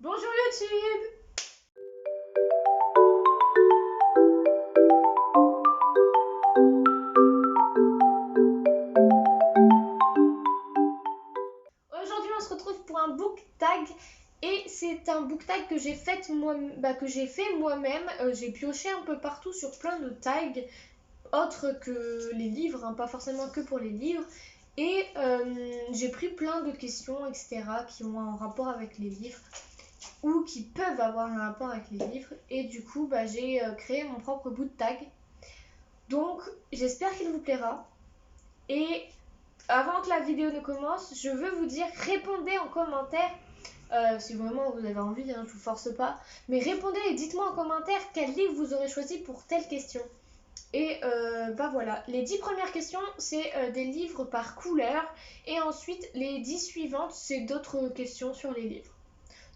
Bonjour YouTube! Aujourd'hui on se retrouve pour un book tag et c'est un book tag que j'ai fait moi-même. J'ai pioché un peu partout sur plein de tags autres que les livres, hein, pas forcément que pour les livres. Et j'ai pris plein de questions, etc., qui ont un rapport avec les livres ou qui peuvent avoir un rapport avec les livres. Et du coup, j'ai créé mon propre book tag. Donc, j'espère qu'il vous plaira. Et avant que la vidéo ne commence, je veux vous dire, répondez en commentaire. Si vraiment vous avez envie, hein, je vous force pas. Mais répondez et dites-moi en commentaire quel livre vous aurez choisi pour telle question. Et voilà, les 10 premières questions, c'est des livres par couleur. Et ensuite, les 10 suivantes, c'est d'autres questions sur les livres.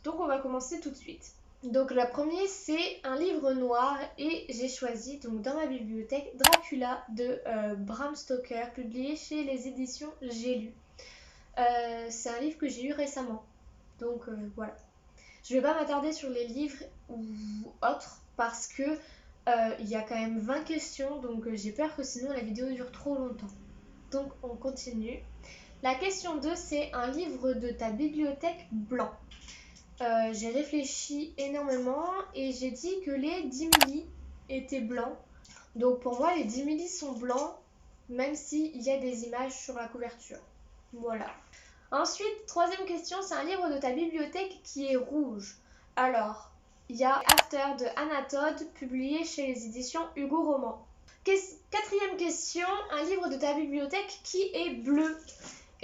Donc on va commencer tout de suite. Donc la première, c'est un livre noir et j'ai choisi donc dans ma bibliothèque Dracula de Bram Stoker, publié chez les éditions J'ai lu. C'est un livre que j'ai eu récemment. Donc voilà. Je vais pas m'attarder sur les livres ou autres parce que il y a quand même 20 questions, donc j'ai peur que sinon la vidéo dure trop longtemps. Donc on continue. La question 2, c'est un livre de ta bibliothèque blanc. J'ai réfléchi énormément et j'ai dit que les 10 millis étaient blancs. Donc pour moi, les 10 millis sont blancs, même s'il y a des images sur la couverture. Voilà. Ensuite, troisième question, c'est un livre de ta bibliothèque qui est rouge. Alors, il y a After de Anna Todd, publié chez les éditions Hugo Roman. Quatrième question, un livre de ta bibliothèque qui est bleu.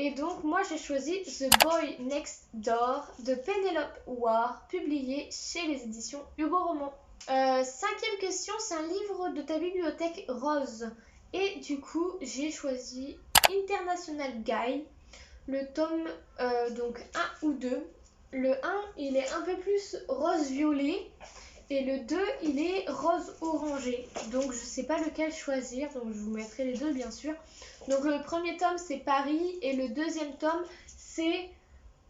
Et donc, moi, j'ai choisi The Boy Next Door de Penelope Ward, publié chez les éditions Hugo Roman. Cinquième question, c'est un livre de ta bibliothèque rose. Et du coup, j'ai choisi International Guy, le tome donc 1 ou 2. Le 1, il est un peu plus rose-violet. Et le 2, il est rose-orangé. Donc, je sais pas lequel choisir. Donc, je vous mettrai les deux, bien sûr. Donc, le premier tome, c'est Paris. Et le deuxième tome, c'est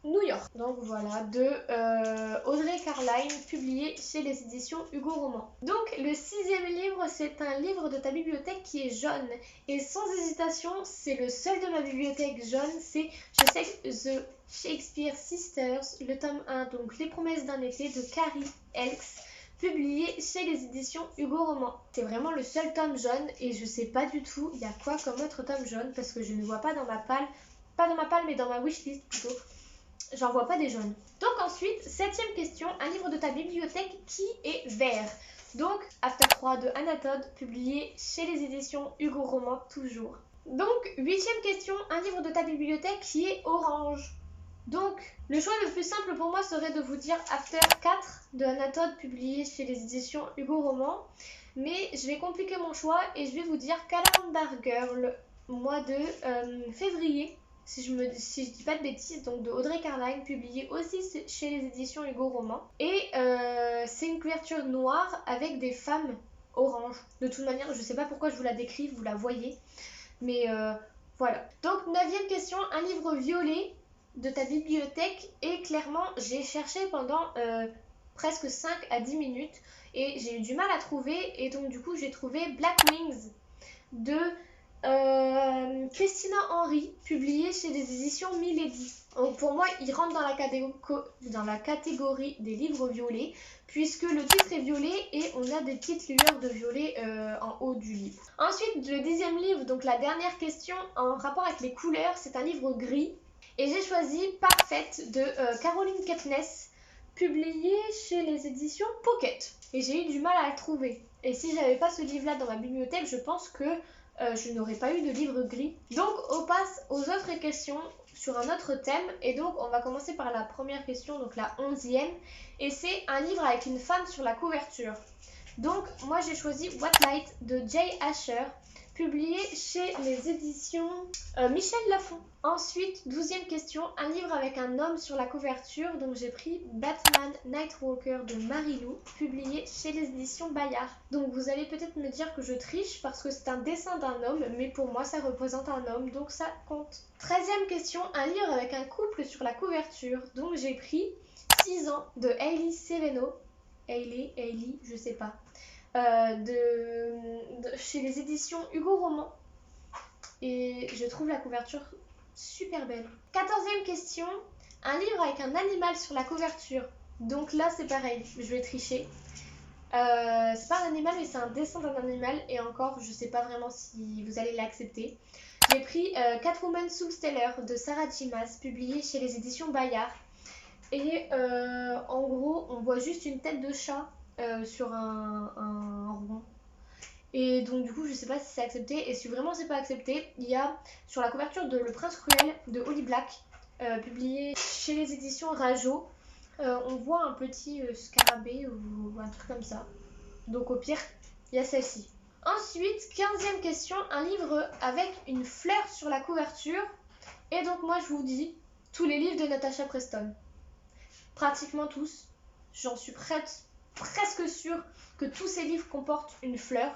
New York. Donc, voilà, de Audrey Carline, publié chez les éditions Hugo Roman. Donc, le sixième livre, c'est un livre de ta bibliothèque qui est jaune. Et sans hésitation, c'est le seul de ma bibliothèque jaune. C'est, je sais, The Shakespeare Sisters, le tome 1, donc Les promesses d'un été, de Carrie Elks, publié chez les éditions Hugo Roman. C'est vraiment le seul tome jaune et je sais pas du tout il y a quoi comme autre tome jaune parce que je ne vois pas dans ma palle, mais dans ma wishlist plutôt. J'en vois pas des jaunes. Donc ensuite, septième question, un livre de ta bibliothèque qui est vert. Donc After 3 de Anna Todd, publié chez les éditions Hugo Roman toujours. Donc huitième question, un livre de ta bibliothèque qui est orange. Donc, le choix le plus simple pour moi serait de vous dire After 4 de Anna Todd, publié chez les éditions Hugo Roman. Mais je vais compliquer mon choix et je vais vous dire Calendar Girl, mois de février, si je dis pas de bêtises, donc de Audrey Carline, publié aussi chez les éditions Hugo Roman. Et c'est une couverture noire avec des femmes oranges. De toute manière, je sais pas pourquoi je vous la décris, vous la voyez. Mais voilà. Donc, 9e question, un livre violet de ta bibliothèque. Et clairement, j'ai cherché pendant presque 5 à 10 minutes et j'ai eu du mal à trouver. Et donc, du coup, j'ai trouvé Black Wings de Christina Henry, publié chez les éditions Milady. Donc pour moi, il rentre dans la catégorie des livres violets, puisque le titre est violet et on a des petites lueurs de violet en haut du livre. Ensuite, le 10e livre, donc la dernière question en rapport avec les couleurs, c'est un livre gris. Et j'ai choisi Parfaite de Caroline Kepnes, publié chez les éditions Pocket. Et j'ai eu du mal à le trouver. Et si j'avais pas ce livre-là dans ma bibliothèque, je pense que je n'aurais pas eu de livre gris. Donc on passe aux autres questions sur un autre thème. Et donc on va commencer par la première question, donc la 11e. Et c'est un livre avec une femme sur la couverture. Donc moi j'ai choisi What Light de Jay Asher, publié chez les éditions Michel Lafon. Ensuite, 12e question, un livre avec un homme sur la couverture. Donc j'ai pris Batman Nightwalker de Marie-Lou, publié chez les éditions Bayard. Donc vous allez peut-être me dire que je triche parce que c'est un dessin d'un homme, mais pour moi ça représente un homme, donc ça compte. 13e question, un livre avec un couple sur la couverture. Donc j'ai pris 6 ans de Hailey Seveno. Hailey, je sais pas. Chez les éditions Hugo Roman. Et je trouve la couverture super belle. 14e question. Un livre avec un animal sur la couverture. Donc là, c'est pareil, je vais tricher. C'est pas un animal, mais c'est un dessin d'un animal. Et encore, je sais pas vraiment si vous allez l'accepter. J'ai pris Catwoman Soulsteller de Sarah J. Maas, publié chez les éditions Bayard. Et en gros, on voit juste une tête de chat sur un rond. Et donc du coup, je sais pas si c'est accepté. Et si vraiment c'est pas accepté, il y a sur la couverture de Le Prince Cruel de Holly Black, publié chez les éditions Rajo. On voit un petit scarabée ou un truc comme ça. Donc au pire, il y a celle-ci. Ensuite, 15e question, un livre avec une fleur sur la couverture. Et donc moi, je vous dis, tous les livres de Natasha Preston. Pratiquement tous. J'en suis presque sûre que tous ces livres comportent une fleur.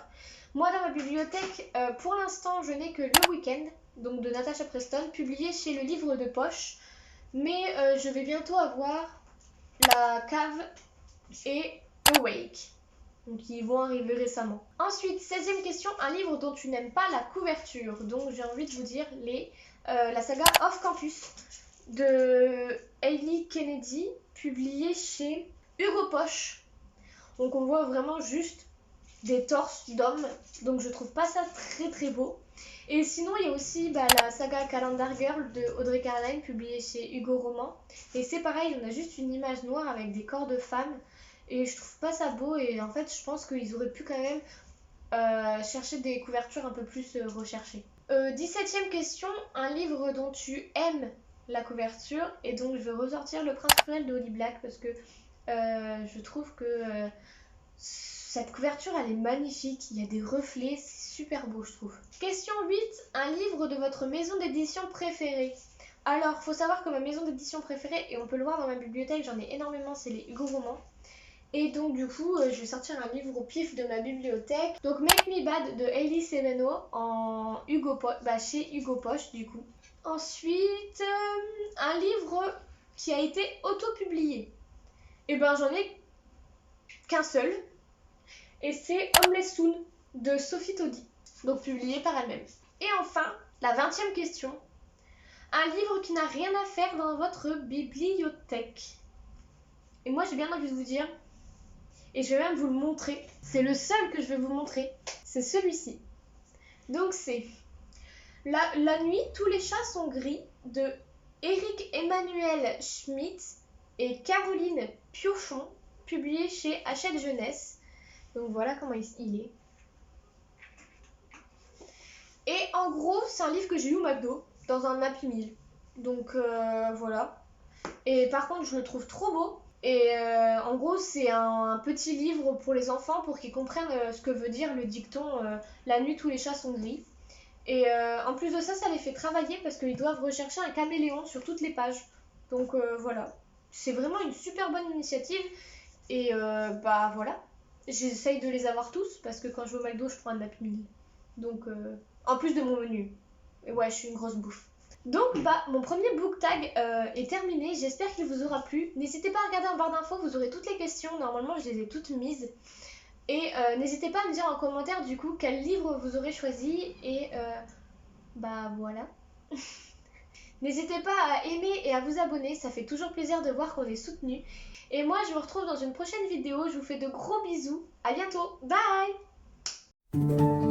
Moi, dans ma bibliothèque, pour l'instant, je n'ai que Le Week-end, donc de Natasha Preston, publié chez le livre de poche. Mais je vais bientôt avoir La Cave et Awake. Donc ils vont arriver récemment. Ensuite, 16e question, un livre dont tu n'aimes pas la couverture. Donc j'ai envie de vous dire la saga Off Campus de Hailey Kennedy, publiée chez Hugo Poche. Donc on voit vraiment juste des torses d'hommes. Donc je trouve pas ça très beau. Et sinon il y a aussi la saga Calendar Girl de Audrey Caroline, publiée chez Hugo Roman. Et c'est pareil, on a juste une image noire avec des corps de femmes. Et je trouve pas ça beau, et en fait je pense qu'ils auraient pu quand même chercher des couvertures un peu plus recherchées. 17e question, un livre dont tu aimes la couverture. Et donc je vais ressortir Le Prince Cruel de Holly Black parce que je trouve que cette couverture elle est magnifique, il y a des reflets, c'est super beau je trouve. Question 8, un livre de votre maison d'édition préférée. Alors faut savoir que ma maison d'édition préférée, et on peut le voir dans ma bibliothèque, j'en ai énormément, c'est les Hugo Roman. Et donc du coup, je vais sortir un livre au pif de ma bibliothèque. Donc Make Me Bad de Hailey Seveno en chez Hugo Poche du coup. Ensuite, un livre qui a été auto-publié. Et ben j'en ai qu'un seul. Et c'est Homeless Soon de Sophie Taudy. Donc publié par elle-même. Et enfin, la 20e question. Un livre qui n'a rien à faire dans votre bibliothèque. Et moi j'ai bien envie de vous dire... Et je vais même vous le montrer. C'est le seul que je vais vous montrer. C'est celui-ci. Donc c'est La nuit, tous les chats sont gris de Éric Emmanuel Schmitt et Caroline Piochon, publié chez Hachette Jeunesse. Donc voilà comment il est. Et en gros, c'est un livre que j'ai eu au McDo dans un Happy Meal. Donc voilà. Et par contre, je le trouve trop beau. Et en gros, c'est un petit livre pour les enfants pour qu'ils comprennent ce que veut dire le dicton La nuit, tous les chats sont gris. Et en plus de ça, ça les fait travailler parce qu'ils doivent rechercher un caméléon sur toutes les pages. Donc voilà. C'est vraiment une super bonne initiative. Et voilà. J'essaye de les avoir tous parce que quand je vais au McDo, je prends un Happy Meal. Donc en plus de mon menu. Et ouais, je suis une grosse bouffe. Donc mon premier book tag est terminé, j'espère qu'il vous aura plu. N'hésitez pas à regarder en barre d'infos, vous aurez toutes les questions, normalement je les ai toutes mises. Et n'hésitez pas à me dire en commentaire du coup quel livre vous aurez choisi. Et voilà. N'hésitez pas à aimer et à vous abonner, ça fait toujours plaisir de voir qu'on est soutenu. Et moi je vous retrouve dans une prochaine vidéo, je vous fais de gros bisous, à bientôt, bye.